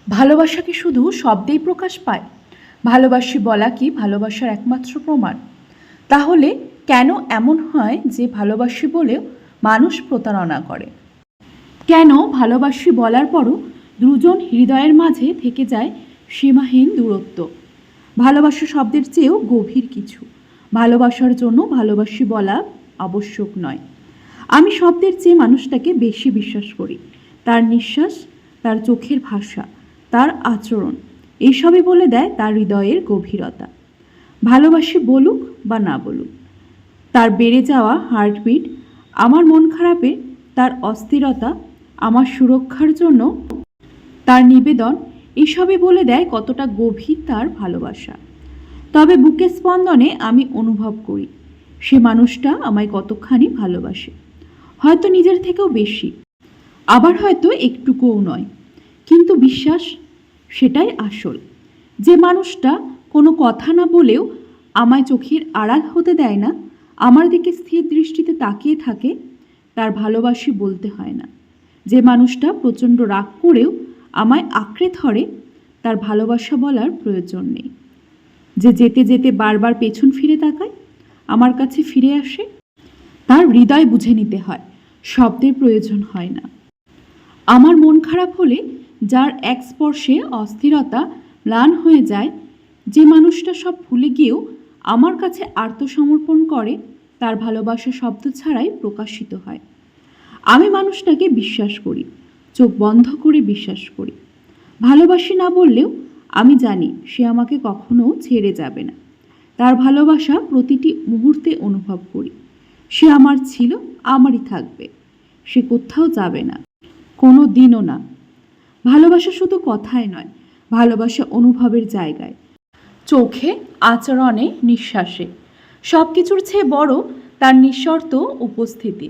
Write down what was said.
ভালোবাসা কি শুধু শব্দেই প্রকাশ পায়? ভালোবাসি বলা কি ভালোবাসার একমাত্র প্রমাণ? তাহলে কেন এমন হয় যে ভালোবাসি বলেও মানুষ প্রতারণা করে? কেন ভালোবাসি বলার পরও দুজন হৃদয়ের মাঝে থেকে যায় সীমাহীন দূরত্ব? ভালোবাসা শব্দের চেয়েও গভীর কিছু। ভালোবাসার জন্য ভালোবাসি বলা আবশ্যক নয়। আমি শব্দের চেয়ে মানুষটাকে বেশি বিশ্বাস করি। তার নিঃশ্বাস, তার চোখের ভাষা, তার আচরণ এইসবই বলে দেয় তার হৃদয়ের গভীরতা। ভালোবাসি বলুক বা না বলুক, তার বেড়ে যাওয়া হার্টবিট, আমার মন খারাপে তার অস্থিরতা, আমার সুরক্ষার জন্য তার নিবেদন, এইসবই বলে দেয় কতটা গভীর তার ভালোবাসা। তবে বুকের স্পন্দনে আমি অনুভব করি সে মানুষটা আমায় কতখানি ভালোবাসে। হয়তো নিজের থেকেও বেশি, আবার হয়তো একটুকুও নয়, কিন্তু বিশ্বাস সেটাই আসল। যে মানুষটা কোনো কথা না বলেও আমায় চোখের আড়াল হতে দেয় না, আমার দিকে স্থির দৃষ্টিতে তাকিয়ে থাকে, তার ভালোবাসি বলতে হয় না। যে মানুষটা প্রচণ্ড রাগ করেও আমায় আঁকড়ে ধরে, তার ভালোবাসা বলার প্রয়োজন নেই। যে যেতে যেতে বারবার পেছন ফিরে তাকায়, আমার কাছে ফিরে আসে, তার হৃদয় বুঝে নিতে হয়, শব্দের প্রয়োজন হয় না। আমার মন খারাপ হলে যার এক স্পর্শে অস্থিরতা ম্লান হয়ে যায়, যে মানুষটা সব ভুলে গিয়েও আমার কাছে আত্মসমর্পণ করে, তার ভালোবাসা শব্দ ছাড়াই প্রকাশিত হয়। আমি মানুষটাকে বিশ্বাস করি, চোখ বন্ধ করে বিশ্বাস করি। ভালোবাসি না বললেও আমি জানি সে আমাকে কখনো ছেড়ে যাবে না। তার ভালোবাসা প্রতিটি মুহূর্তে অনুভব করি। সে আমার ছিল, আমারই থাকবে, সে কোথাও যাবে না, কোনো দিনও না। ভালোবাসা শুধু কথায় নয়, ভালোবাসা অনুভবের জায়গায়, চোখে, আচরণে, নিঃশ্বাসে। সব কিছুর চেয়ে বড় তার নিঃশর্ত উপস্থিতি।